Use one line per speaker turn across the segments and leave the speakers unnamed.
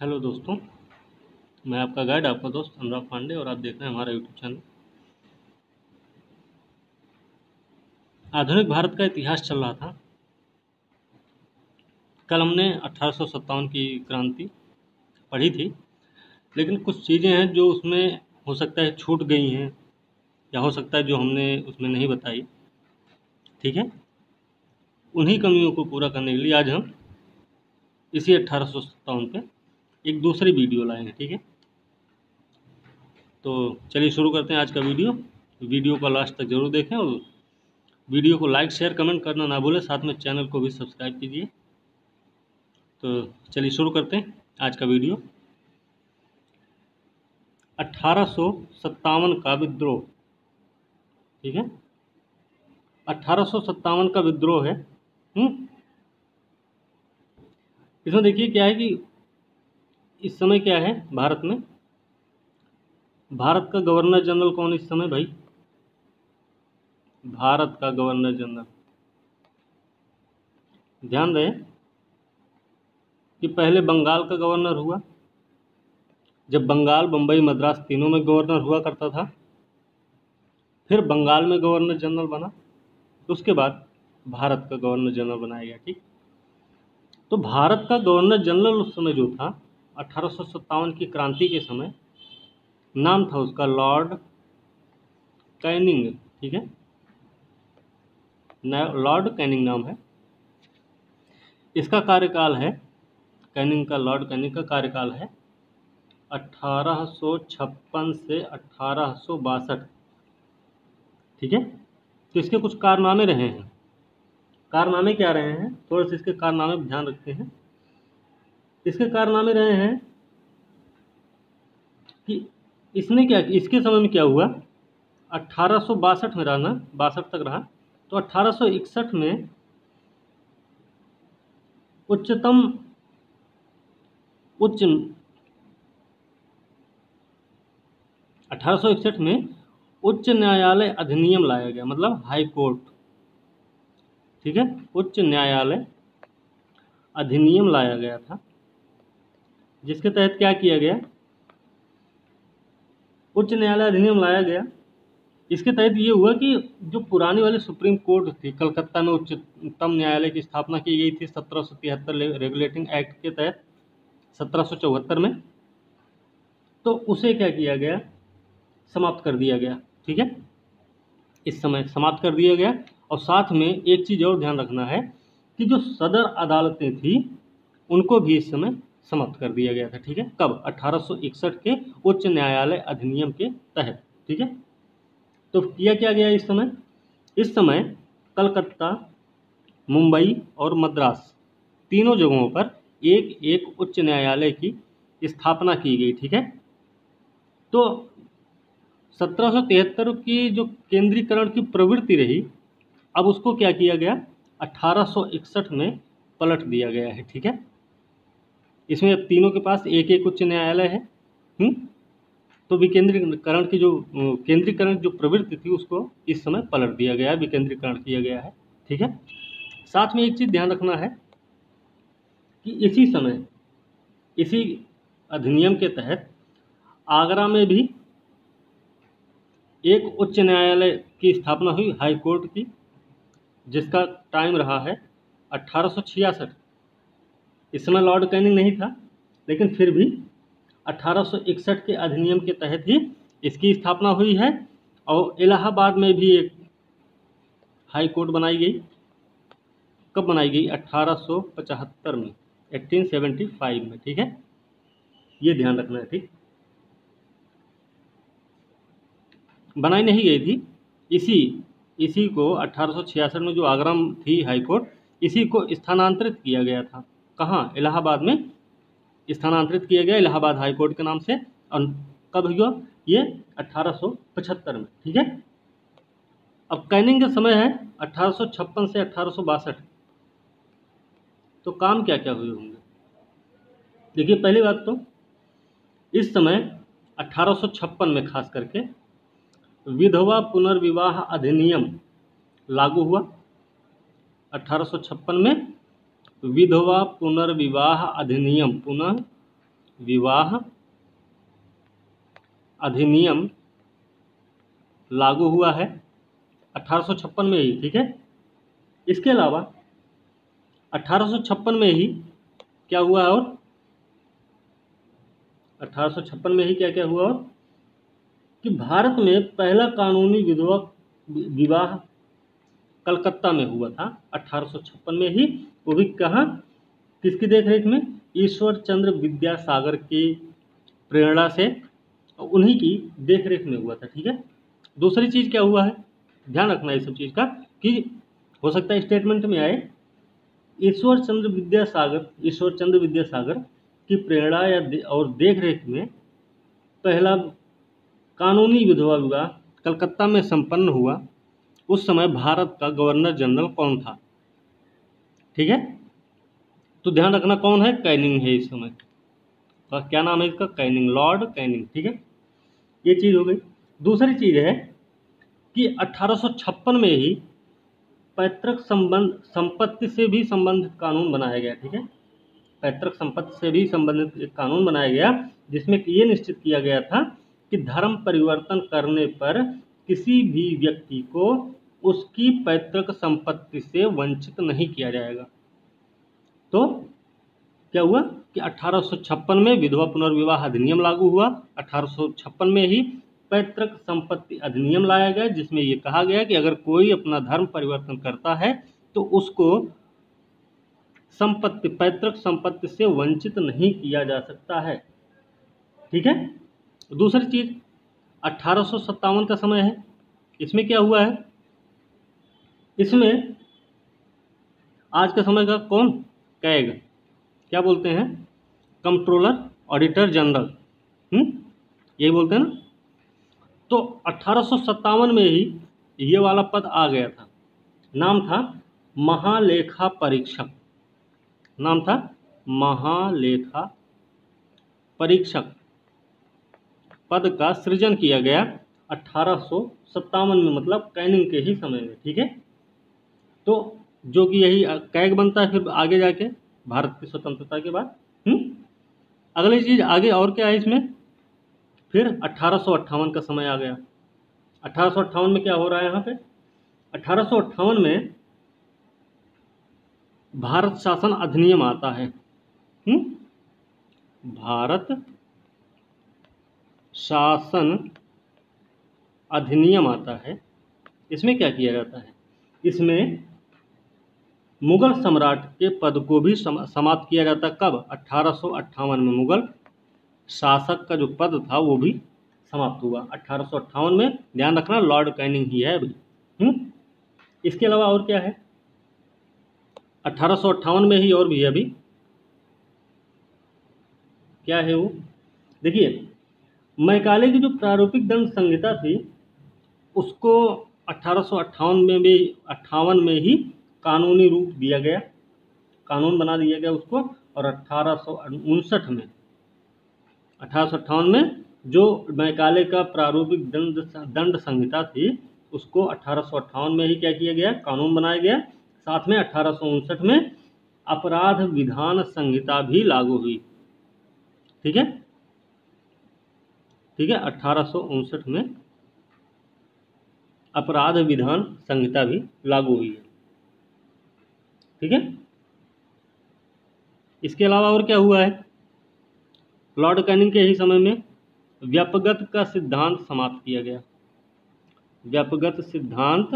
Hello दोस्तों, मैं आपका गाइड, आपका दोस्त अनुराग पांडे और आप देख रहे हैं हमारा यूट्यूब चैनल। आधुनिक भारत का इतिहास चल रहा था। कल हमने 1857 की क्रांति पढ़ी थी, लेकिन कुछ चीज़ें हैं जो उसमें हो सकता है छूट गई हैं या हो सकता है जो हमने उसमें नहीं बताई। ठीक है, उन्हीं कमियों को पूरा करने के लिए आज हम इसी 1857 पे एक दूसरी वीडियो लाए हैं। ठीक है, तो चलिए शुरू करते हैं आज का वीडियो को लास्ट तक जरूर देखें और वीडियो को लाइक शेयर कमेंट करना ना भूलें, साथ में चैनल को भी सब्सक्राइब कीजिए। तो चलिए शुरू करते हैं आज का वीडियो। 1857 का विद्रोह। ठीक है, 1857 का विद्रोह है। इसमें देखिए क्या है कि इस समय क्या है भारत में, भारत का गवर्नर जनरल कौन इस समय भाई? भारत का गवर्नर जनरल, ध्यान रहे कि पहले बंगाल का गवर्नर हुआ, जब बंगाल बम्बई मद्रास तीनों में गवर्नर हुआ करता था। फिर बंगाल में गवर्नर जनरल बना, उसके बाद भारत का गवर्नर जनरल बनाया गया। ठीक, तो भारत का गवर्नर जनरल उस समय जो था 1857 की क्रांति के समय, नाम था उसका लॉर्ड कैनिंग। ठीक है, लॉर्ड कैनिंग नाम है इसका। कार्यकाल है लॉर्ड कैनिंग का कार्यकाल है 1856 से 1862। ठीक है, तो इसके कुछ कारनामे रहे हैं। कारनामे क्या रहे हैं, थोड़े से इसके कारनामे पर ध्यान रखते हैं। इसके कारनामे रहे हैं कि इसने क्या, इसके समय में क्या हुआ, 1862 में रहा ना, 62 तक रहा। तो 1861 में उच्च 1861 में उच्च न्यायालय अधिनियम लाया गया, मतलब हाई कोर्ट। ठीक है, उच्च न्यायालय अधिनियम लाया गया था, जिसके तहत क्या किया गया, उच्च न्यायालय अधिनियम लाया गया। इसके तहत ये हुआ कि जो पुरानी वाली सुप्रीम कोर्ट थी, कलकत्ता में उच्चतम न्यायालय की स्थापना की गई थी 1773 रेगुलेटिंग एक्ट के तहत 1774 में। तो उसे क्या किया गया, समाप्त कर दिया गया। ठीक है, इस समय समाप्त कर दिया गया। और साथ में एक चीज़ और ध्यान रखना है कि जो सदर अदालतें थी उनको भी इस समय समाप्त कर दिया गया था। ठीक है, कब? 1861 के उच्च न्यायालय अधिनियम के तहत। ठीक है, तो किया क्या गया इस समय कलकत्ता, मुंबई और मद्रास तीनों जगहों पर एक एक उच्च न्यायालय की स्थापना की गई। ठीक है, तो 1773 की जो केंद्रीकरण की प्रवृत्ति रही, अब उसको क्या किया गया, 1861 में पलट दिया गया है। ठीक है, इसमें अब तीनों के पास एक एक उच्च न्यायालय है। तो केंद्रीकरण जो प्रवृत्ति थी उसको इस समय पलट दिया गया है, विकेंद्रीकरण किया गया है। ठीक है, साथ में एक चीज ध्यान रखना है कि इसी अधिनियम के तहत आगरा में भी एक उच्च न्यायालय की स्थापना हुई, हाई कोर्ट की, जिसका टाइम रहा है 1866। इस समय लॉर्ड कैनिंग नहीं था, लेकिन फिर भी 1861 के अधिनियम के तहत ही इसकी स्थापना हुई है। और इलाहाबाद में भी एक हाई कोर्ट बनाई गई। कब बनाई गई? 1875 में, 1875 में। ठीक है, ये ध्यान रखना है। ठीक, बनाई नहीं गई थी, इसी को 1866 में जो आगरा थी हाई कोर्ट, इसी को स्थानांतरित किया गया था। कहाँ? इलाहाबाद में स्थानांतरित किया गया, इलाहाबाद हाई कोर्ट के नाम से। और कब हुआ ये? 1875 में। ठीक है, अब कैनिंग का समय है 1856 से 1862। तो काम क्या क्या हुए होंगे? देखिए, पहली बात तो इस समय 1856 में खास करके विधवा पुनर्विवाह अधिनियम लागू हुआ। 1856 में विधवा पुनर्विवाह अधिनियम विवाह अधिनियम लागू हुआ है 1856 में ही, ठीक है। इसके अलावा 1856 में ही क्या हुआ, और 1856 में ही क्या क्या हुआ, और कि भारत में पहला कानूनी विधवा विवाह कलकत्ता में हुआ था 1856 में ही। वो भी कहाँ, किसकी देखरेख में, ईश्वर चंद्र विद्यासागर की प्रेरणा से, उन्हीं की देखरेख में हुआ था, ठीक है। दूसरी चीज़ क्या हुआ है, ध्यान रखना इस सब चीज़ का, कि हो सकता है स्टेटमेंट में आए ईश्वर चंद्र विद्यासागर की प्रेरणा और देखरेख में पहला कानूनी विधवा विवाह कलकत्ता में संपन्न हुआ। उस समय भारत का गवर्नर जनरल कौन था, ठीक है। तो ध्यान रखना कौन है, कैनिंग है इस समय, तो क्या नाम है इसका, कैनिंग, लॉर्ड कैनिंग, ठीक है। ये चीज़ हो गई। दूसरी चीज़ है कि 1856 में ही पैतृक संपत्ति से भी संबंधित कानून बनाया गया, ठीक है। पैतृक संपत्ति से भी संबंधित एक कानून बनाया गया, जिसमें ये निश्चित किया गया था कि धर्म परिवर्तन करने पर किसी भी व्यक्ति को उसकी पैतृक संपत्ति से वंचित नहीं किया जाएगा। तो क्या हुआ कि 1856 में विधवा पुनर्विवाह अधिनियम लागू हुआ। 1856 में ही पैतृक संपत्ति अधिनियम लाया गया, जिसमें ये कहा गया कि अगर कोई अपना धर्म परिवर्तन करता है तो उसको पैतृक संपत्ति से वंचित नहीं किया जा सकता है, ठीक है। दूसरी चीज 1857 का समय है। इसमें क्या हुआ है, इसमें आज के समय का कौन, कैग, क्या बोलते हैं, कंट्रोलर ऑडिटर जनरल, यही बोलते हैं ना। तो 1857 में ही ये वाला पद आ गया था, नाम था महालेखा परीक्षक, नाम था महालेखा परीक्षक। पद का सृजन किया गया 1857 में, मतलब कैनिंग के ही समय में, ठीक है। तो जो कि यही कैग बनता है फिर आगे जाके भारत की स्वतंत्रता के बाद। अगली चीज आगे और क्या है इसमें, फिर 1858 का समय आ गया। 1858 में क्या हो रहा है यहाँ पे, 1858 में भारत शासन अधिनियम आता है। भारत शासन अधिनियम आता है। इसमें क्या किया जाता है, इसमें मुगल सम्राट के पद को भी समाप्त किया जाता है। कब, 1858 में मुगल शासक का जो पद था वो भी समाप्त हुआ 1858 में। ध्यान रखना लॉर्ड कैनिंग ही है अभी। इसके अलावा और क्या है 1858 में ही, और भी अभी क्या है वो, देखिए मैकाले की जो प्रारूपिक दंड संहिता थी उसको 1858 में ही कानूनी रूप दिया गया, कानून बना दिया गया उसको। और 1858 में जो मैकाले का प्रारूपिक दंड संहिता थी उसको 1858 में ही क्या किया गया, कानून बनाया गया। साथ में 1859 में अपराध विधान संहिता भी लागू हुई, ठीक है, ठीक है। 1859 में अपराध विधान संहिता भी लागू हुई है, ठीक है। इसके अलावा और क्या हुआ है, लॉर्ड कैनिंग के ही समय में व्यापगत का सिद्धांत समाप्त किया गया, व्यापगत सिद्धांत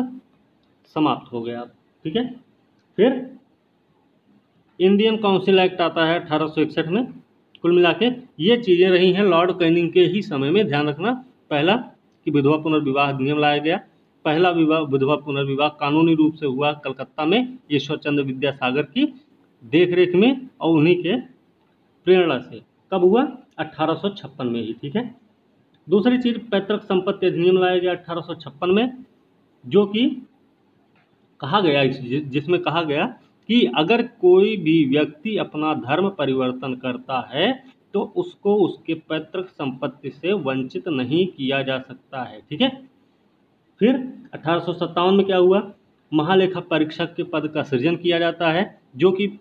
समाप्त हो गया, ठीक है। फिर इंडियन काउंसिल एक्ट आता है 1861 में। कुल मिला के ये चीज़ें रही हैं लॉर्ड कैनिंग के ही समय में। ध्यान रखना, पहला कि विधवा पुनर्विवाह अधिनियम लाया गया, पहला विधवा पुनर्विवाह कानूनी रूप से हुआ कलकत्ता में ईश्वर चंद्र विद्यासागर की देखरेख में और उन्हीं के प्रेरणा से। कब हुआ, 1856 में ही, ठीक है। दूसरी चीज पैतृक संपत्ति अधिनियम लाया गया 1856 में, जो कि कहा गया, जिसमें कहा गया कि अगर कोई भी व्यक्ति अपना धर्म परिवर्तन करता है तो उसको उसके पैतृक संपत्ति से वंचित नहीं किया जा सकता है, ठीक है। फिर 1857 में क्या हुआ, महालेखा परीक्षक के पद का सृजन किया जाता है, जो कि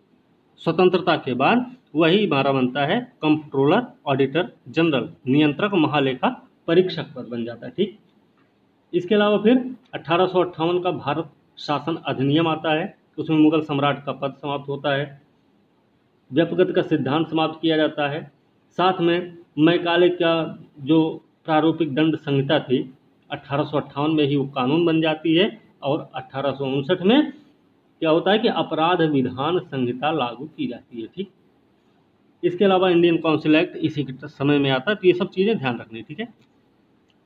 स्वतंत्रता के बाद वही हमारा बनता है कंट्रोलर ऑडिटर जनरल, नियंत्रक महालेखा परीक्षक पद बन जाता है। ठीक, इसके अलावा फिर 1858 का भारत शासन अधिनियम आता है, उसमें मुगल सम्राट का पद समाप्त होता है, व्यपगत का सिद्धांत समाप्त किया जाता है। साथ में मैकाले का जो प्रारूपिक दंड संहिता थी 1858 में ही वो कानून बन जाती है, और 1859 में क्या होता है कि अपराध विधान संहिता लागू की जाती है। ठीक, इसके अलावा इंडियन काउंसिल एक्ट इसी के समय में आता है। तो ये सब चीज़ें ध्यान रखनी, ठीक है।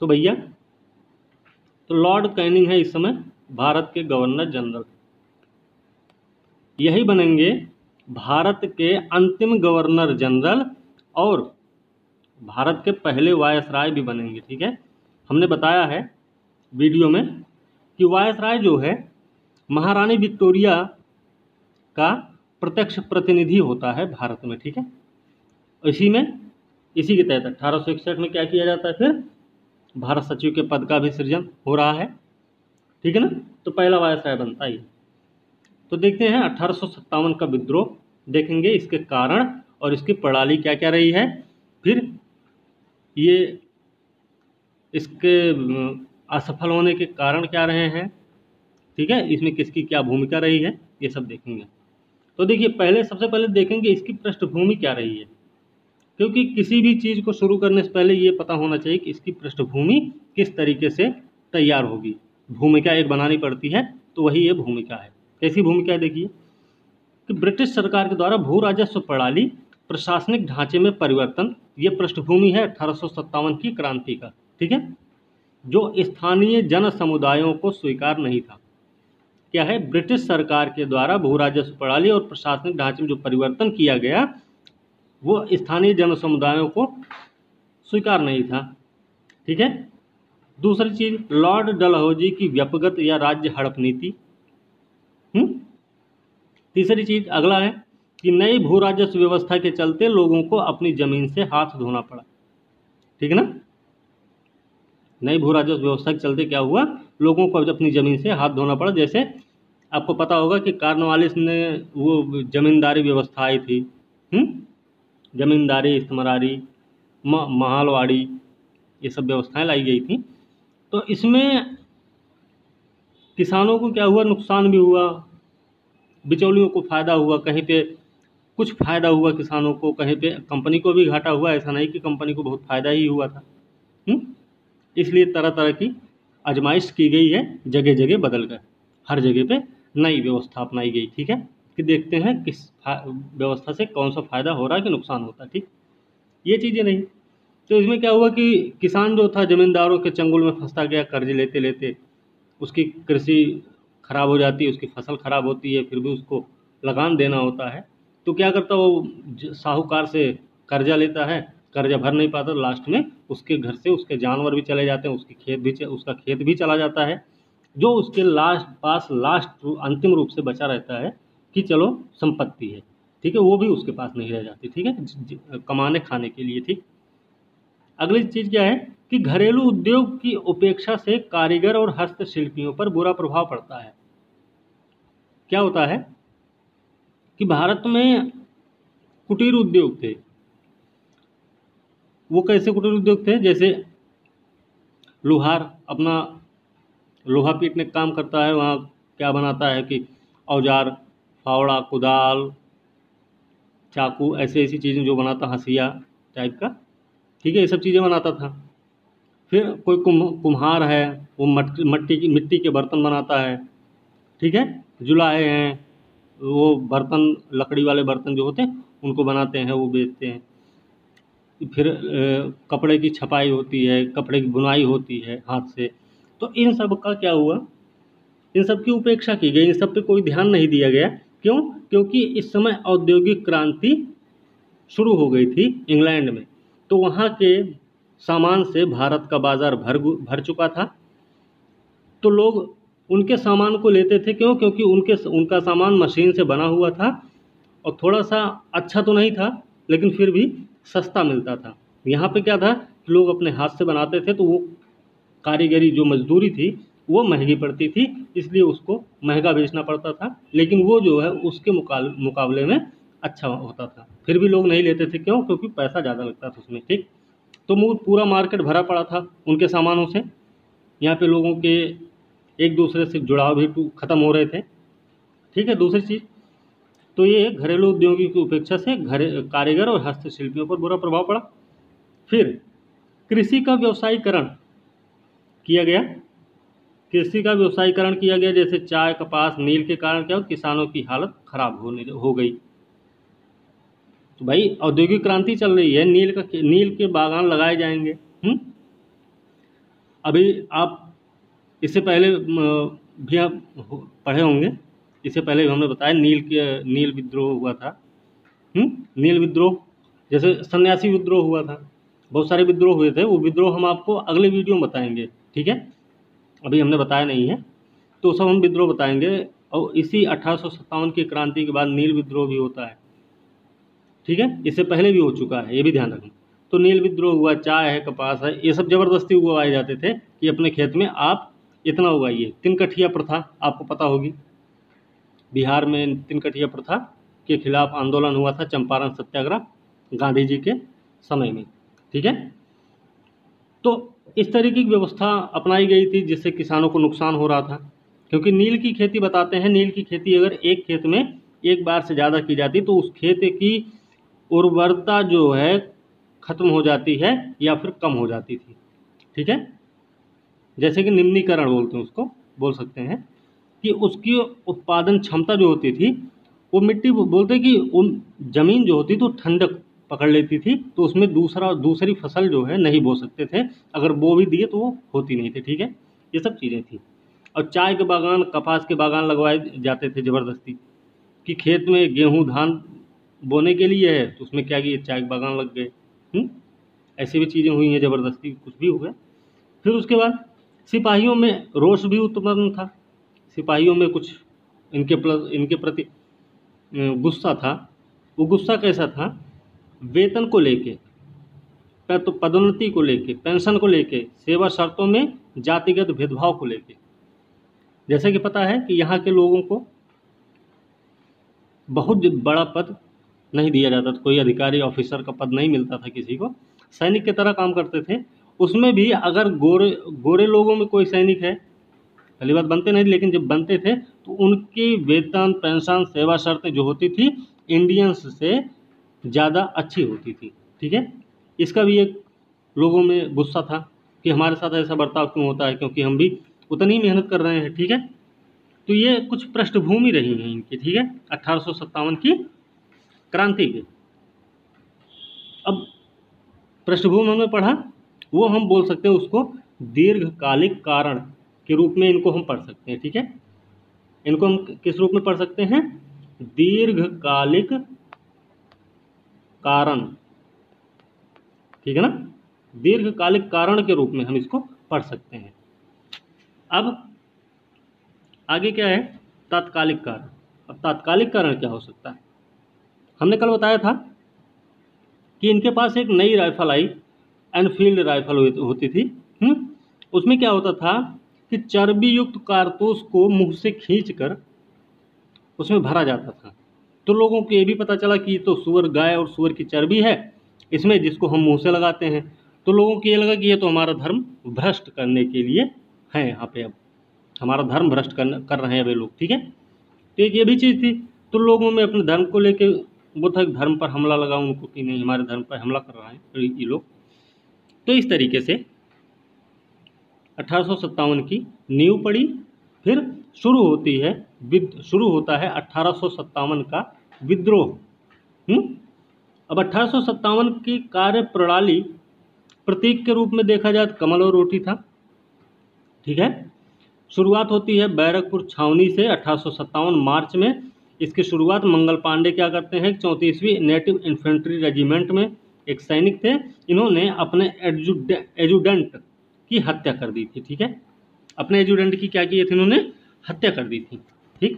तो भैया, तो लॉर्ड कैनिंग है इस समय भारत के गवर्नर जनरल, यही बनेंगे भारत के अंतिम गवर्नर जनरल और भारत के पहले वायसराय भी बनेंगे। ठीक है, हमने बताया है वीडियो में कि वायसराय जो है महारानी विक्टोरिया का प्रत्यक्ष प्रतिनिधि होता है भारत में। ठीक है, इसी के तहत 1861 में क्या किया जाता है, फिर भारत सचिव के पद का भी सृजन हो रहा है। ठीक है ना, तो पहला वायसराय बनता ही। तो देखते हैं 1857 का विद्रोह, देखेंगे इसके कारण और इसकी प्रणाली क्या क्या रही है, फिर ये इसके असफल होने के कारण क्या रहे हैं, ठीक है, इसमें किसकी क्या भूमिका रही है, ये सब देखेंगे। तो देखिए, सबसे पहले देखेंगे इसकी पृष्ठभूमि क्या रही है, क्योंकि किसी भी चीज़ को शुरू करने से पहले ये पता होना चाहिए कि इसकी पृष्ठभूमि किस तरीके से तैयार होगी। भूमिका एक बनानी पड़ती है, तो वही ये भूमिका है। कैसी भूमिका है, देखिए कि ब्रिटिश सरकार के द्वारा भू राजस्व प्रणाली, प्रशासनिक ढांचे में परिवर्तन, ये पृष्ठभूमि है 1857 की क्रांति का। ठीक है, जो स्थानीय जन समुदायों को स्वीकार नहीं था। क्या है, ब्रिटिश सरकार के द्वारा भू राजस्व प्रणाली और प्रशासनिक ढांचे में जो परिवर्तन किया गया वो स्थानीय जन समुदायों को स्वीकार नहीं था। ठीक है, दूसरी चीज, लॉर्ड डलहौजी की व्यपगत या राज्य हड़प नीति। तीसरी चीज, अगला है कि नई भू राजस्व व्यवस्था के चलते लोगों को अपनी जमीन से हाथ धोना पड़ा। ठीक है ना, नई भू राजस्व व्यवस्था के चलते क्या हुआ, लोगों को अपनी जमीन से हाथ धोना पड़ा। जैसे आपको पता होगा कि कॉर्नवालिस ने वो जमींदारी व्यवस्था आई थी, जमींदारी, इस्तमरारी, महालवाड़ी, ये सब व्यवस्थाएं लाई गई थी। तो इसमें किसानों को क्या हुआ, नुकसान भी हुआ, बिचौलियों को फ़ायदा हुआ, कहीं पे कुछ फ़ायदा हुआ किसानों को, कहीं पे कंपनी को भी घाटा हुआ। ऐसा नहीं कि कंपनी को बहुत फ़ायदा ही हुआ था। इसलिए तरह तरह की आजमाइश की गई है, जगह जगह बदल कर, हर जगह पे नई व्यवस्था अपनाई गई। ठीक है, कि देखते हैं किस व्यवस्था से कौन सा फ़ायदा हो रहा है कि नुकसान होता है। ठीक, ये चीज़ें नहीं। तो इसमें क्या हुआ कि किसान जो था जमींदारों के चंगुल में फंसता गया, कर्ज लेते लेते उसकी कृषि खराब हो जाती है, उसकी फसल खराब होती है, फिर भी उसको लगान देना होता है। तो क्या करता, वो साहूकार से कर्जा लेता है, कर्जा भर नहीं पाता, लास्ट में उसके घर से उसके जानवर भी चले जाते हैं, उसका खेत भी चला जाता है। जो उसके लास्ट अंतिम रूप से बचा रहता है कि चलो संपत्ति है, ठीक है, वो भी उसके पास नहीं रह जाती। ठीक है, कमाने खाने के लिए। ठीक, अगली चीज़ क्या है कि घरेलू उद्योग की उपेक्षा से कारीगर और हस्तशिल्पियों पर बुरा प्रभाव पड़ता है। क्या होता है कि भारत में कुटीर उद्योग थे। वो कैसे कुटीर उद्योग थे, जैसे लोहार अपना लोहा पीटने का काम करता है, वहाँ क्या बनाता है कि औजार, फावड़ा, कुदाल, चाकू, ऐसी चीज़ें जो बनाता, हंसिया टाइप का, ठीक है, ये सब चीज़ें बनाता था। फिर कोई कुम्हार है, वो मिट्टी के बर्तन बनाता है। ठीक है, जुलाहे हैं, वो बर्तन, लकड़ी वाले बर्तन जो होते हैं उनको बनाते हैं, वो बेचते हैं। फिर कपड़े की छपाई होती है, कपड़े की बुनाई होती है हाथ से। तो इन सब का क्या हुआ, इन सब की उपेक्षा की गई, इन सब पे कोई ध्यान नहीं दिया गया। क्यों, क्योंकि इस समय औद्योगिक क्रांति शुरू हो गई थी इंग्लैंड में, तो वहाँ के सामान से भारत का बाज़ार भर चुका था। तो लोग उनके सामान को लेते थे। क्यों, क्योंकि उनका सामान मशीन से बना हुआ था और थोड़ा सा अच्छा तो नहीं था, लेकिन फिर भी सस्ता मिलता था। यहाँ पे क्या था कि लोग अपने हाथ से बनाते थे, तो वो कारीगरी जो मजदूरी थी वो महंगी पड़ती थी, इसलिए उसको महंगा बेचना पड़ता था। लेकिन वो जो है उसके मुकाबले में अच्छा होता था, फिर भी लोग नहीं लेते थे। क्यों? क्योंकि पैसा ज़्यादा लगता था उसमें। ठीक, तो पूरा मार्केट भरा पड़ा था उनके सामानों से। यहाँ पे लोगों के एक दूसरे से जुड़ाव भी ख़त्म हो रहे थे। ठीक है। दूसरी चीज़, तो ये घरेलू उद्योगों की उपेक्षा से कारीगर और हस्तशिल्पियों पर बुरा प्रभाव पड़ा। फिर कृषि का व्यवसायीकरण किया गया। कृषि का व्यवसायीकरण किया गया, जैसे चाय, कपास, नील के कारण क्या हो, किसानों की हालत खराब हो गई। तो भाई औद्योगिक क्रांति चल रही है, नील के बागान लगाए जाएंगे। अभी आप इससे पहले भी आप पढ़े होंगे, इससे पहले भी हमने बताया नील विद्रोह हुआ था। नील विद्रोह, जैसे सन्यासी विद्रोह हुआ था, बहुत सारे विद्रोह हुए थे। वो विद्रोह हम आपको अगले वीडियो में बताएंगे। ठीक है, अभी हमने बताया नहीं है, तो सब हम विद्रोह बताएंगे। और इसी 1857 की क्रांति के बाद नील विद्रोह भी होता है। ठीक है, इससे पहले भी हो चुका है, ये भी ध्यान रखना। तो नील विद्रोह हुआ, चाय है, कपास है, ये सब जबरदस्ती उगवाए जाते थे कि अपने खेत में आप इतना उगाइए। तिनकठिया प्रथा आपको पता होगी, बिहार में तिनकठिया प्रथा के खिलाफ आंदोलन हुआ था, चंपारण सत्याग्रह, गांधी जी के समय में। ठीक है, तो इस तरीके की व्यवस्था अपनाई गई थी जिससे किसानों को नुकसान हो रहा था। क्योंकि नील की खेती बताते हैं, नील की खेती अगर एक खेत में एक बार से ज़्यादा की जाती तो उस खेत की उर्वरता जो है खत्म हो जाती है या फिर कम हो जाती थी। ठीक है, जैसे कि निम्नीकरण बोलते हैं उसको, बोल सकते हैं कि उसकी उत्पादन क्षमता जो होती थी, वो मिट्टी बोलते हैं कि उन जमीन जो होती तो ठंडक पकड़ लेती थी, तो उसमें दूसरी फसल जो है नहीं बो सकते थे। अगर बो भी दिए तो वो होती नहीं थी। ठीक है, ये सब चीज़ें थी। और चाय के बागान, कपास के बागान लगवाए जाते थे ज़बरदस्ती, कि खेत में गेहूँ धान बोने के लिए है तो उसमें क्या किए, चाय के बागान लग गए। ऐसी भी चीज़ें हुई हैं ज़बरदस्ती, कुछ भी हो गया। फिर उसके बाद सिपाहियों में रोष भी उत्पन्न था। सिपाहियों में कुछ इनके प्रति गुस्सा था। वो गुस्सा कैसा था, वेतन को लेके, तो पदोन्नति को लेके, पेंशन को लेके, सेवा शर्तों में जातिगत भेदभाव को लेके। जैसे कि पता है कि यहाँ के लोगों को बहुत बड़ा पद नहीं दिया जाता था, कोई अधिकारी ऑफिसर का पद नहीं मिलता था किसी को, सैनिक की तरह काम करते थे। उसमें भी अगर गोरे लोगों में कोई सैनिक है, पहली बात बनते नहीं, लेकिन जब बनते थे तो उनकी वेतन, पेंशन, सेवा शर्तें जो होती थी इंडियंस से ज़्यादा अच्छी होती थी। ठीक है, इसका भी एक लोगों में गुस्सा था कि हमारे साथ ऐसा बर्ताव क्यों होता है, क्योंकि हम भी उतनी मेहनत कर रहे हैं। ठीक है, तो ये कुछ पृष्ठभूमि रही है इनकी। ठीक है, 1857 की क्रांति की। अब पृष्ठभूमि हमने पढ़ा, वो हम बोल सकते हैं उसको दीर्घकालिक कारण के रूप में इनको हम पढ़ सकते हैं। ठीक है, इनको हम किस रूप में पढ़ सकते हैं, दीर्घकालिक कारण। ठीक है ना, दीर्घकालिक कारण के रूप में हम इसको पढ़ सकते हैं। अब आगे क्या है, तात्कालिक कारण। अब तात्कालिक कारण क्या हो सकता है, हमने कल बताया था कि इनके पास एक नई राइफल आई, एनफील्ड राइफल होती थी। उसमें क्या होता था कि चर्बी युक्त कारतूस को मुंह से खींचकर उसमें भरा जाता था। तो लोगों को ये भी पता चला कि ये तो सुअर, गाय और सुअर की चर्बी है इसमें, जिसको हम मुंह से लगाते हैं। तो लोगों को ये लगा कि ये तो हमारा धर्म भ्रष्ट करने के लिए है, यहाँ पे अब हमारा धर्म भ्रष्ट कर रहे हैं वे लोग। ठीक है, तो एक ये भी चीज़ थी। तो लोगों में अपने धर्म को लेके वो था, धर्म पर हमला लगा उनको कि नहीं, हमारे धर्म पर हमला कर रहा है ये लोग। तो इस तरीके से 1857 की नींव पड़ी। फिर शुरू होता है 1857 का विद्रोह। अब 1857 की कार्य प्रणाली प्रतीक के रूप में देखा जाए तो कमल और रोटी था। ठीक है, शुरुआत होती है बैरकपुर छावनी से 1857 मार्च में। इसकी शुरुआत मंगल पांडे क्या करते हैं, 34वीं नेटिव इन्फेंट्री रेजिमेंट में एक सैनिक थे, इन्होंने अपने एजुडेंट की हत्या कर दी थी। ठीक है, अपने एजुडेंट की क्या की थी, इन्होंने हत्या कर दी थी। ठीक,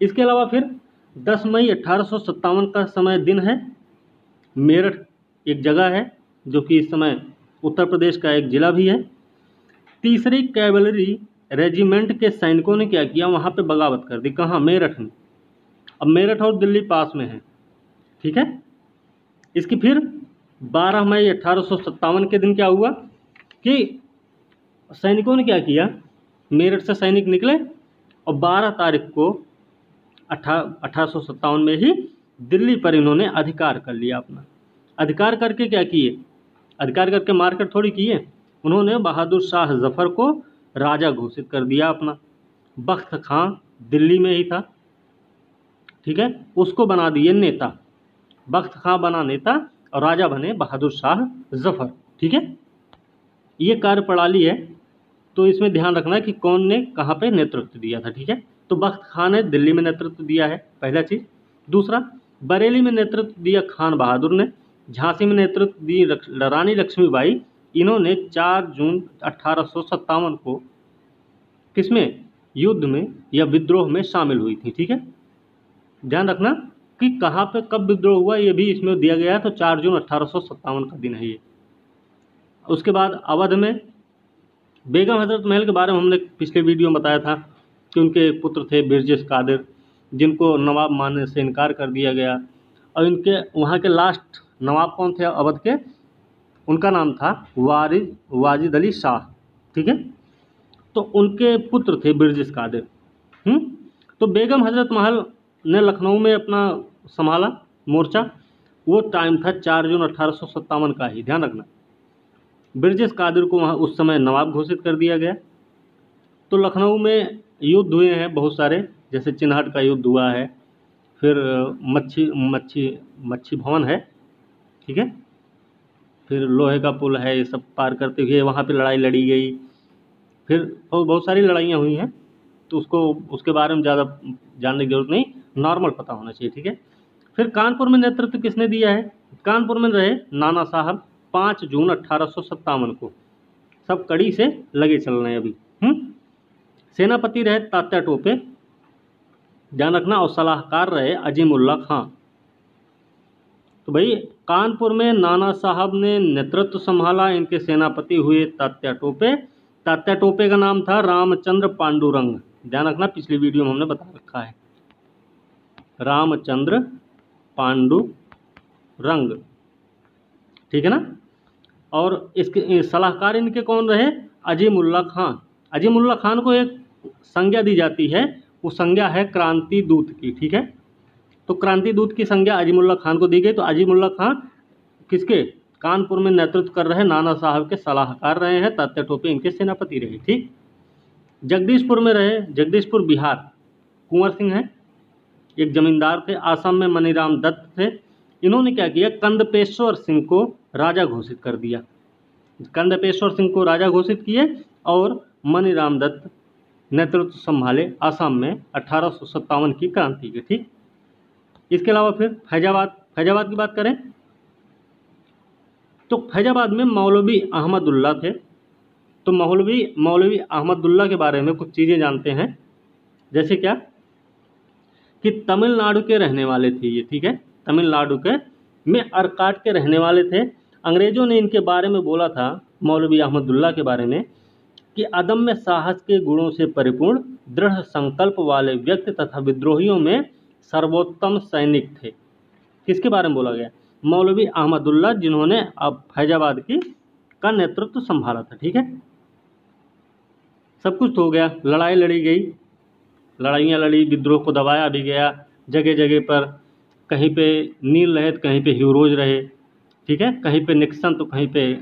इसके अलावा फिर 10 मई 1857 का समय दिन है। मेरठ एक जगह है जो कि इस समय उत्तर प्रदेश का एक जिला भी है। तीसरी कैवलरी रेजिमेंट के सैनिकों ने क्या किया, वहाँ पे बगावत कर दी। कहाँ, मेरठ में। अब मेरठ और दिल्ली पास में है, ठीक है। इसकी फिर 12 मई 1857 के दिन क्या हुआ कि सैनिकों ने क्या किया, मेरठ से सैनिक निकले और 12 तारीख को 1857 में ही दिल्ली पर इन्होंने अधिकार कर लिया अपना। अधिकार करके क्या किए, अधिकार करके मारकर थोड़ी किए, उन्होंने बहादुर शाह जफर को राजा घोषित कर दिया अपना। बख्त खां दिल्ली में ही था, ठीक है, उसको बना दिए नेता। बख्त खां बना नेता और राजा बने बहादुर शाह जफर, ठीक है। ये कार्यप्रणाली है, तो इसमें ध्यान रखना है कि कौन ने कहाँ पे नेतृत्व दिया था, ठीक है। तो बख्त खां ने दिल्ली में नेतृत्व दिया है, पहला चीज़। दूसरा, बरेली में नेतृत्व दिया खान बहादुर ने। झांसी में नेतृत्व दी रानी लक्ष्मीबाई। इन्होंने 4 जून 1857 को किसमें, युद्ध में या विद्रोह में शामिल हुई थी, ठीक है। ध्यान रखना कि कहाँ पे कब विद्रोह हुआ ये भी इसमें दिया गया है, तो 4 जून 1857 का दिन है ये। उसके बाद अवध में बेगम हजरत महल के बारे में हमने पिछले वीडियो में बताया था कि उनके पुत्र थे बिरजेश कादिर, जिनको नवाब मानने से इनकार कर दिया गया। और इनके वहाँ के लास्ट नवाब कौन थे अवध के, उनका नाम था वाजिद अली शाह, ठीक है। तो उनके पुत्र थे बिरजेश कादिर। तो बेगम हजरत महल ने लखनऊ में अपना संभाला मोर्चा, वो टाइम था 4 जून 1857 का ही, ध्यान रखना। बिरजेश कादिर को वहाँ उस समय नवाब घोषित कर दिया गया। तो लखनऊ में युद्ध हुए हैं बहुत सारे, जैसे चिन्हट का युद्ध हुआ है, फिर मच्छी भवन है, ठीक है, फिर लोहे का पुल है, ये सब पार करते हुए वहाँ पे लड़ाई लड़ी गई। फिर बहुत सारी लड़ाइयाँ हुई हैं, तो उसके बारे में ज़्यादा जानने की जरूरत नहीं, नॉर्मल पता होना चाहिए, ठीक है। फिर कानपुर में नेतृत्व किसने दिया है, कानपुर में रहे नाना साहब, 5 जून 1857 को। सब कड़ी से लगे चल रहे हैं अभी। सेनापति रहे तात्या टोपे, ध्यान रखना, और सलाहकार रहे अजीमुल्ला खां। तो भाई कानपुर में नाना साहब ने नेतृत्व संभाला, इनके सेनापति हुए तात्या टोपे। तात्या टोपे का नाम था रामचंद्र पांडुरंग, ध्यान रखना, पिछली वीडियो में हमने बता रखा है, रामचंद्र पांडुरंग, ठीक है ना। और इसके सलाहकार इनके कौन रहे, अजीमुल्ला खां। अजीमुल्ला खान को एक संज्ञा दी जाती है, वो संज्ञा है क्रांति दूत की, ठीक है। तो क्रांति दूत की संज्ञा अजीमुल्ला खान को दी गई। तो अजीमुल्ला खान किसके, कानपुर में नेतृत्व कर रहे नाना साहब के सलाहकार रहे हैं, तात्या टोपे इनके सेनापति रहे, ठीक। जगदीशपुर में रहे, जगदीशपुर बिहार, कुंवर सिंह हैं, एक जमींदार थे। आसाम में मनीराम दत्त थे। इन्होंने क्या किया, कंदपेश्वर सिंह को राजा घोषित कर दिया। कंदपेश्वर सिंह को राजा घोषित किए और मनीराम दत्त नेतृत्व संभाले आसाम में 1857 की क्रांति के, ठीक। इसके अलावा फिर फैजाबाद की बात करें तो फैजाबाद में मौलवी अहमदुल्ला थे। तो मौलवी अहमदुल्ला के बारे में कुछ चीज़ें जानते हैं, जैसे क्या कि तमिलनाडु के रहने वाले थे ये, ठीक है, तमिलनाडु के में अरकाट के रहने वाले थे। अंग्रेज़ों ने इनके बारे में बोला था, मौलवी अहमदुल्ला के बारे में, कि अदम्य साहस के गुणों से परिपूर्ण, दृढ़ संकल्प वाले व्यक्ति तथा विद्रोहियों में सर्वोत्तम सैनिक थे। किसके बारे में बोला गया, मौलवी अहमदुल्ला, जिन्होंने अब फैजाबाद का नेतृत्व संभाला था, ठीक है। सब कुछ तो हो गया, लड़ाई लड़ी गई, लड़ाइयाँ लड़ी, विद्रोह को दबाया भी गया जगह जगह पर। कहीं पे नील रहे तो कहीं पे ह्यूरोज रहे, ठीक है, कहीं पे निक्सन तो कहीं पे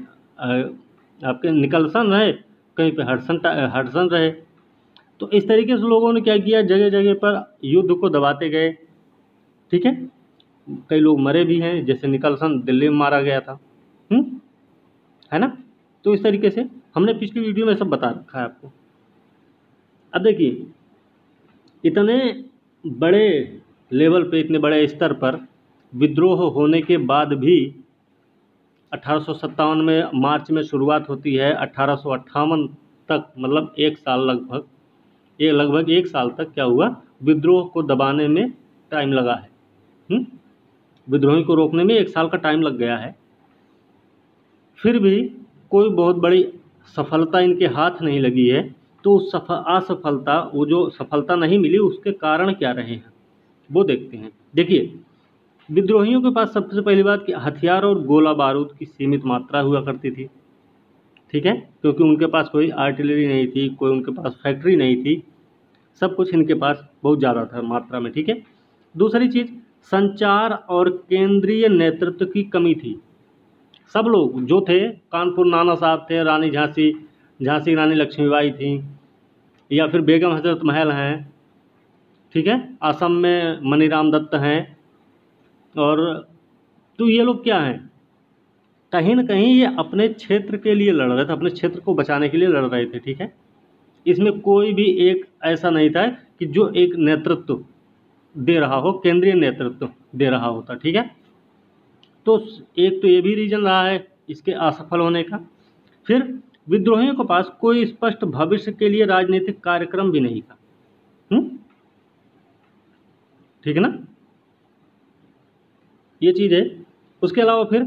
आपके निकलसन रहे, कहीं पे हडसन रहे। तो इस तरीके से लोगों ने क्या किया, जगह जगह पर युद्ध को दबाते गए, ठीक है। कई लोग मरे भी हैं, जैसे निकलसन दिल्ली में मारा गया था, है ना। तो इस तरीके से हमने पिछली वीडियो में सब बता रखा है आपको। अब देखिए, इतने बड़े लेवल पे, इतने बड़े स्तर पर विद्रोह होने के बाद भी 1857 में मार्च में शुरुआत होती है, 1858 तक, मतलब एक साल लगभग एक साल तक क्या हुआ, विद्रोह को दबाने में टाइम लगा है। विद्रोही को रोकने में 1 साल का टाइम लग गया है। फिर भी कोई बहुत बड़ी सफलता इनके हाथ नहीं लगी है। तो उस असफलता, वो जो सफलता नहीं मिली, उसके कारण क्या रहे हैं वो देखते हैं। देखिए, विद्रोहियों के पास सबसे पहली बात कि हथियार और गोला बारूद की सीमित मात्रा हुआ करती थी, ठीक है, क्योंकि उनके पास कोई आर्टिलरी नहीं थी, कोई उनके पास फैक्ट्री नहीं थी, सब कुछ इनके पास बहुत ज़्यादा था मात्रा में, ठीक है। दूसरी चीज़, संचार और केंद्रीय नेतृत्व की कमी थी। सब लोग जो थे, कानपुर नाना साहब थे, रानी झांसी झांसी रानी लक्ष्मीबाई थी, या फिर बेगम हजरत महल हैं, ठीक है, असम में मनीराम दत्त हैं, और तो ये लोग क्या हैं, कहीं ना कहीं ये अपने क्षेत्र के लिए लड़ रहे थे, अपने क्षेत्र को बचाने के लिए लड़ रहे थे, ठीक है। इसमें कोई भी एक ऐसा नहीं था कि जो एक नेतृत्व दे रहा हो, केंद्रीय नेतृत्व दे रहा होता, ठीक है। तो एक तो ये भी रीजन रहा है इसके असफल होने का। फिर विद्रोहियों के पास कोई स्पष्ट भविष्य के लिए राजनीतिक कार्यक्रम भी नहीं था, ठीक है ना, ये चीज़ है। उसके अलावा फिर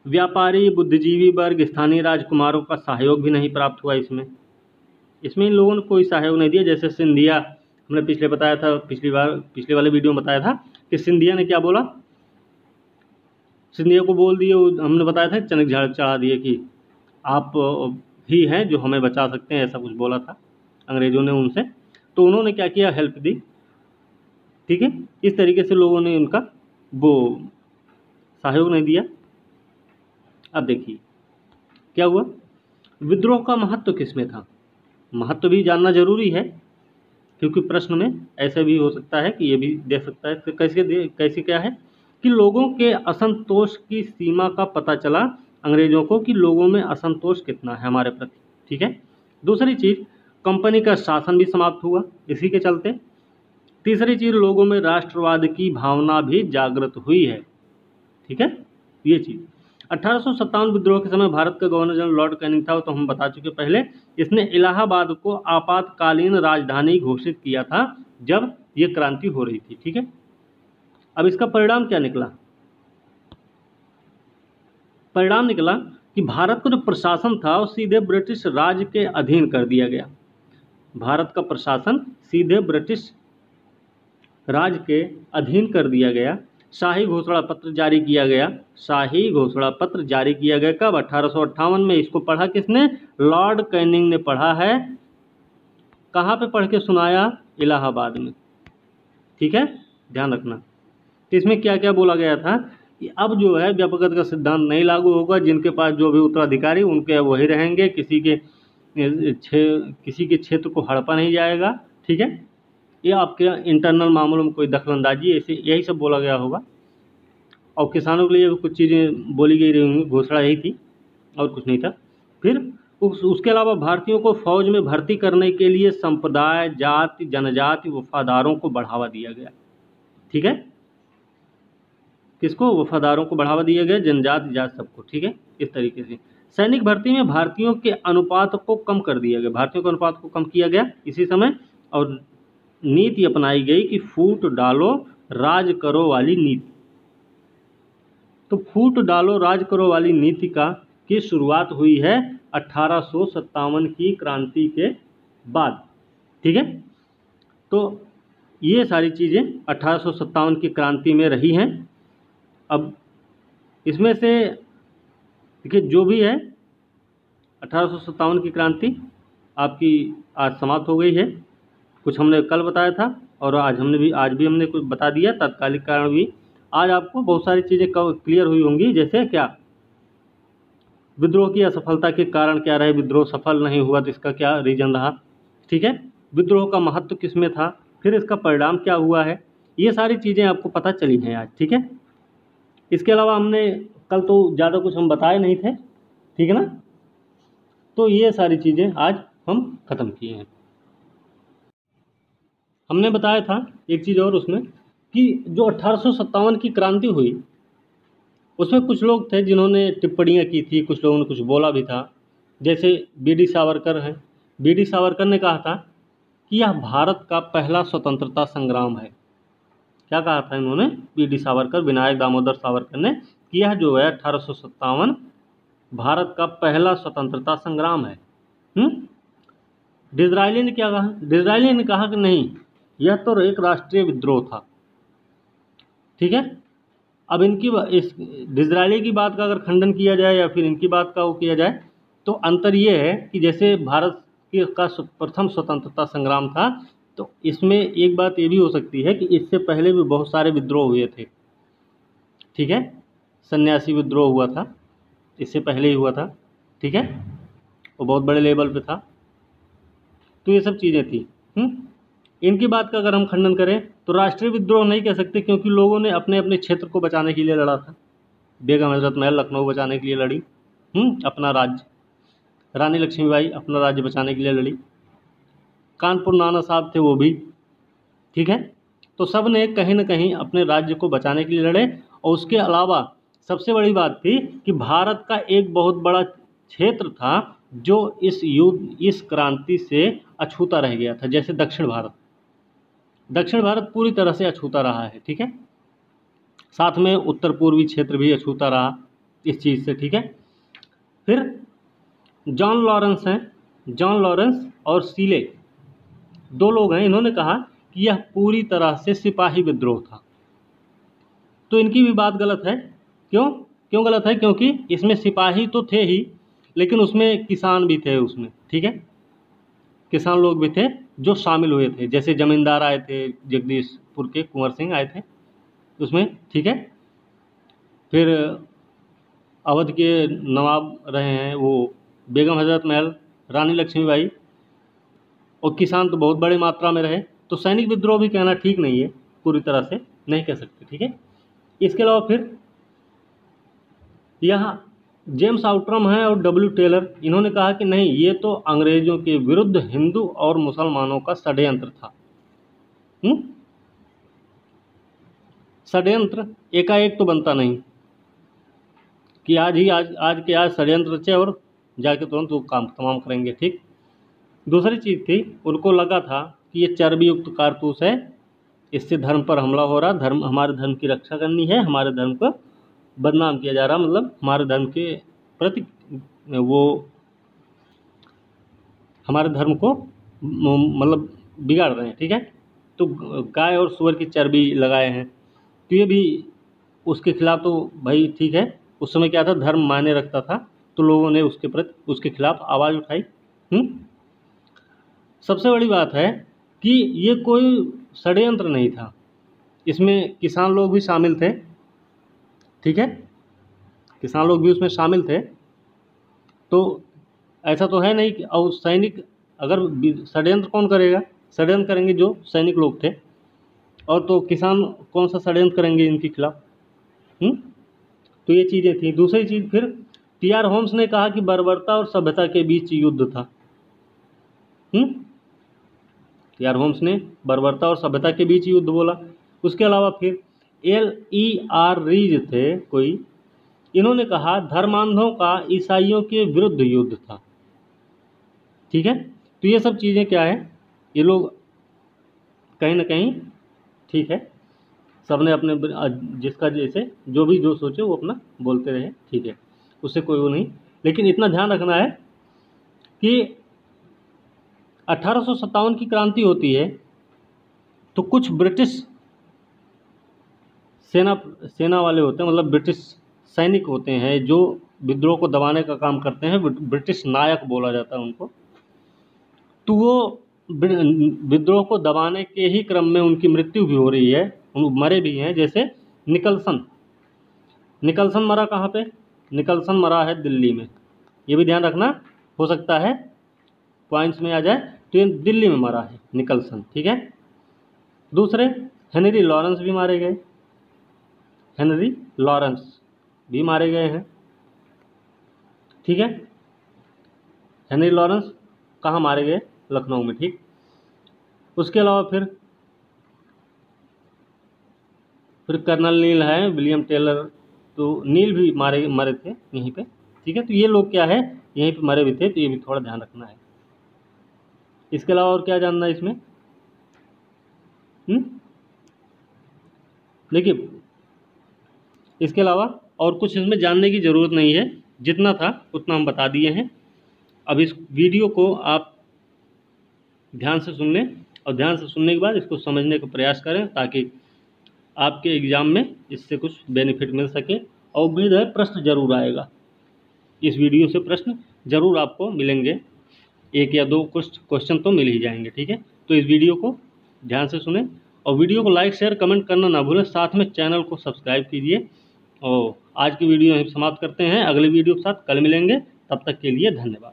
व्यापारी, बुद्धिजीवी वर्ग, स्थानीय राजकुमारों का सहयोग भी नहीं प्राप्त हुआ इसमें इन लोगों ने कोई सहयोग नहीं दिया। जैसे सिंधिया, हमने पिछले बताया था, पिछले वाले वीडियो में बताया था कि सिंधिया ने क्या बोला, सिंधिया को बोल दिए, हमने बताया था चनक झाड़ चढ़ा दिए कि आप ही हैं जो हमें बचा सकते हैं, ऐसा कुछ बोला था अंग्रेज़ों ने उनसे। तो उन्होंने क्या किया, हेल्प दी, ठीक है। इस तरीके से लोगों ने उनका वो सहयोग नहीं दिया। अब देखिए क्या हुआ, विद्रोह का महत्व किसमें था। महत्व भी जानना जरूरी है, क्योंकि प्रश्न में ऐसा भी हो सकता है कि ये भी दे सकता है कि कैसे क्या है कि लोगों के असंतोष की सीमा का पता चला अंग्रेजों को कि लोगों में असंतोष कितना है हमारे प्रति, ठीक है। दूसरी चीज़, कंपनी का शासन भी समाप्त हुआ इसी के चलते। तीसरी चीज़, लोगों में राष्ट्रवाद की भावना भी जागृत हुई है, ठीक है, ये चीज़। 1857 विद्रोह के समय भारत का गवर्नर जनरल लॉर्ड कैनिंग था, तो हम बता चुके पहले। इसने इलाहाबाद को आपातकालीन राजधानी घोषित किया था जब ये क्रांति हो रही थी, ठीक है। अब इसका परिणाम क्या निकला, परिणाम निकला कि भारत का जो प्रशासन था वो सीधे ब्रिटिश राज के अधीन कर दिया गया। भारत का प्रशासन सीधे ब्रिटिश राज के अधीन कर दिया गया। शाही घोषणा पत्र जारी किया गया, शाही घोषणा पत्र जारी किया गया कब, 1858 में। इसको पढ़ा किसने, लॉर्ड कैनिंग ने पढ़ा है। कहाँ पे पढ़ के सुनाया, इलाहाबाद में, ठीक है, ध्यान रखना। तो इसमें क्या क्या बोला गया था कि अब जो है व्यापकता का सिद्धांत नहीं लागू होगा, जिनके पास जो भी उत्तराधिकारी उनके वही रहेंगे, किसी के क्षेत्र को हड़पा नहीं जाएगा, ठीक है। ये आपके इंटरनल मामलों में कोई दखलंदाजी, ऐसे यही सब बोला गया होगा। और किसानों के लिए भी कुछ चीज़ें बोली गई रही, घोषणा यही थी और कुछ नहीं था। फिर उसके अलावा भारतीयों को फौज में भर्ती करने के लिए संप्रदाय, जाति, जनजाति, वफादारों को बढ़ावा दिया गया, ठीक है। किसको, वफादारों को बढ़ावा दिया गया, जनजाति जाति सबको, ठीक है। इस तरीके से सैनिक भर्ती में भारतीयों के अनुपात को कम कर दिया गया, भारतीयों के अनुपात को कम किया गया इसी समय। और नीति अपनाई गई कि फूट डालो राज करो वाली नीति। तो फूट डालो राज करो वाली नीति की शुरुआत हुई है 1857 की क्रांति के बाद, ठीक है। तो ये सारी चीज़ें 1857 की क्रांति में रही हैं। अब इसमें से देखिए जो भी है 1857 की क्रांति आपकी आज समाप्त हो गई है। कुछ हमने कल बताया था और आज भी हमने कुछ बता दिया, तात्कालिक कारण भी। आज आपको बहुत सारी चीज़ें क्लियर हुई होंगी, जैसे क्या, विद्रोह की असफलता के कारण क्या रहे, विद्रोह सफल नहीं हुआ तो इसका क्या रीजन रहा, ठीक है। विद्रोह का महत्व किसमें था, फिर इसका परिणाम क्या हुआ है, ये सारी चीज़ें आपको पता चली हैं आज, ठीक है। इसके अलावा हमने कल तो ज़्यादा कुछ हम बताए नहीं थे, ठीक है ना। तो ये सारी चीज़ें आज हम ख़त्म किए हैं। हमने बताया था एक चीज़ और उसमें कि जो 1857 की क्रांति हुई उसमें कुछ लोग थे जिन्होंने टिप्पणियाँ की थी, कुछ लोगों ने कुछ बोला भी था। जैसे बी.डी. सावरकर हैं। बी.डी. सावरकर ने कहा था कि यह भारत का पहला स्वतंत्रता संग्राम है। क्या कहा था इन्होंने, बी.डी. सावरकर, विनायक दामोदर सावरकर ने, कि यह जो है 1857 भारत का पहला स्वतंत्रता संग्राम है। डिज़रायली ने क्या कहा, डिज़रायली ने कहा कि नहीं, यह तो एक राष्ट्रीय विद्रोह था, ठीक है। अब इस डिज़रायली की बात का अगर खंडन किया जाए या फिर इनकी बात का वो किया जाए, तो अंतर ये है कि जैसे भारत का प्रथम स्वतंत्रता संग्राम था, तो इसमें एक बात ये भी हो सकती है कि इससे पहले भी बहुत सारे विद्रोह हुए थे। ठीक है, सन्यासी विद्रोह हुआ था, इससे पहले ही हुआ था। ठीक है, वो बहुत बड़े लेवल पे था। तो ये सब चीज़ें थी। इनकी बात का अगर हम खंडन करें तो राष्ट्रीय विद्रोह नहीं कह सकते, क्योंकि लोगों ने अपने अपने क्षेत्र को बचाने के लिए लड़ा था। बेगम हजरत महल लखनऊ बचाने के लिए लड़ी, अपना राज्य। रानी लक्ष्मीबाई अपना राज्य बचाने के लिए लड़ी। कानपुर नाना साहब थे वो भी। ठीक है, तो सब ने कहीं ना कहीं अपने राज्य को बचाने के लिए लड़े। और उसके अलावा सबसे बड़ी बात थी कि भारत का एक बहुत बड़ा क्षेत्र था जो इस क्रांति से अछूता रह गया था, जैसे दक्षिण भारत पूरी तरह से अछूता रहा है। ठीक है, साथ में उत्तर पूर्वी क्षेत्र भी अछूता रहा इस चीज़ से। ठीक है, फिर जॉन लॉरेंस और सीले, दो लोग हैं, इन्होंने कहा कि यह पूरी तरह से सिपाही विद्रोह था। तो इनकी भी बात गलत है। क्यों गलत है? क्योंकि इसमें सिपाही तो थे ही, लेकिन उसमें किसान भी थे उसमें। ठीक है, किसान लोग भी थे जो शामिल हुए थे, जैसे जमींदार आए थे, जगदीशपुर के कुंवर सिंह आए थे उसमें। ठीक है, फिर अवध के नवाब रहे हैं वो बेगम हजरत महल, रानी लक्ष्मीबाई, और किसान तो बहुत बड़ी मात्रा में रहे। तो सैनिक विद्रोह भी कहना ठीक नहीं है, पूरी तरह से नहीं कह सकते। ठीक है, इसके अलावा फिर यहाँ जेम्स आउट्रम हैं और डब्ल्यू टेलर, इन्होंने कहा कि नहीं, ये तो अंग्रेजों के विरुद्ध हिंदू और मुसलमानों का षड्यंत्र था। षड्यंत्र एकाएक तो बनता नहीं कि आज षड्यंत्र रचे और जाके तुरंत वो काम तमाम करेंगे। ठीक, दूसरी चीज़ थी, उनको लगा था कि ये चर्बी युक्त कारतूस है, इससे धर्म पर हमला हो रहा, हमारे धर्म की रक्षा करनी है, हमारे धर्म को बदनाम किया जा रहा, मतलब हमारे धर्म के प्रति वो हमारे धर्म को मतलब बिगाड़ रहे हैं। ठीक है, तो गाय और सुअर की चर्बी लगाए हैं, तो ये भी उसके खिलाफ। तो भाई ठीक है, उस समय क्या था, धर्म मायने रखता था, तो लोगों ने उसके खिलाफ आवाज़ उठाई। सबसे बड़ी बात है कि ये कोई षड्यंत्र नहीं था, इसमें किसान लोग भी शामिल थे। ठीक है, किसान लोग भी उसमें शामिल थे। तो ऐसा तो है नहीं कि और सैनिक, अगर षड्यंत्र कौन करेगा? षड्यंत्र करेंगे जो सैनिक लोग थे, और तो किसान कौन सा षड्यंत्र करेंगे इनके खिलाफ? तो ये चीज़ें थी। दूसरी चीज़, फिर टी.आर. होम्स ने कहा कि बर्बरता और सभ्यता के बीच युद्ध था। टी.आर. होम्स ने बर्बरता और सभ्यता के बीच युद्ध बोला। उसके अलावा फिर L.E.R. रीज थे कोई, इन्होंने कहा धर्मांधों का ईसाइयों के विरुद्ध युद्ध था। ठीक है, तो ये सब चीज़ें क्या है, ये लोग कहीं ना कहीं ठीक है, सबने अपने जिसका जैसे जो सोचे वो अपना बोलते रहे। ठीक है, उससे कोई वो नहीं, लेकिन इतना ध्यान रखना है कि 1857 की क्रांति होती है तो कुछ ब्रिटिश सेना वाले होते हैं, मतलब ब्रिटिश सैनिक होते हैं जो विद्रोह को दबाने का काम करते हैं, ब्रिटिश नायक बोला जाता है उनको। तो वो विद्रोह को दबाने के ही क्रम में उनकी मृत्यु भी हो रही है, मरे भी हैं। जैसे निकलसन मरा कहाँ पे? निकलसन मरा है दिल्ली में, ये भी ध्यान रखना, हो सकता है पॉइंट्स में आ जाए। तो ये दिल्ली में मरा है निकलसन। ठीक है, दूसरे हेनरी लॉरेंस भी मारे गए, हेनरी लॉरेंस भी मारे गए हैं। ठीक है, हेनरी लॉरेंस कहाँ मारे गए? लखनऊ में। ठीक, उसके अलावा फिर कर्नल नील है, विलियम टेलर, तो नील भी मरे थे यहीं पे। ठीक है, तो ये लोग क्या है, यहीं पे मरे भी थे, तो ये भी थोड़ा ध्यान रखना है। इसके अलावा और क्या जानना है इसमें? देखिए, इसके अलावा और कुछ इसमें जानने की ज़रूरत नहीं है, जितना था उतना हम बता दिए हैं। अब इस वीडियो को आप ध्यान से सुन लें, और ध्यान से सुनने के बाद इसको समझने का प्रयास करें, ताकि आपके एग्ज़ाम में इससे कुछ बेनिफिट मिल सके। और उम्मीद है प्रश्न जरूर आएगा, इस वीडियो से प्रश्न जरूर आपको मिलेंगे, 1 या 2 कुछ क्वेश्चन तो मिल ही जाएंगे। ठीक है, तो इस वीडियो को ध्यान से सुने और वीडियो को लाइक शेयर कमेंट करना ना भूलें, साथ में चैनल को सब्सक्राइब कीजिए। और आज की वीडियो यहीं समाप्त करते हैं, अगले वीडियो के साथ कल मिलेंगे, तब तक के लिए धन्यवाद।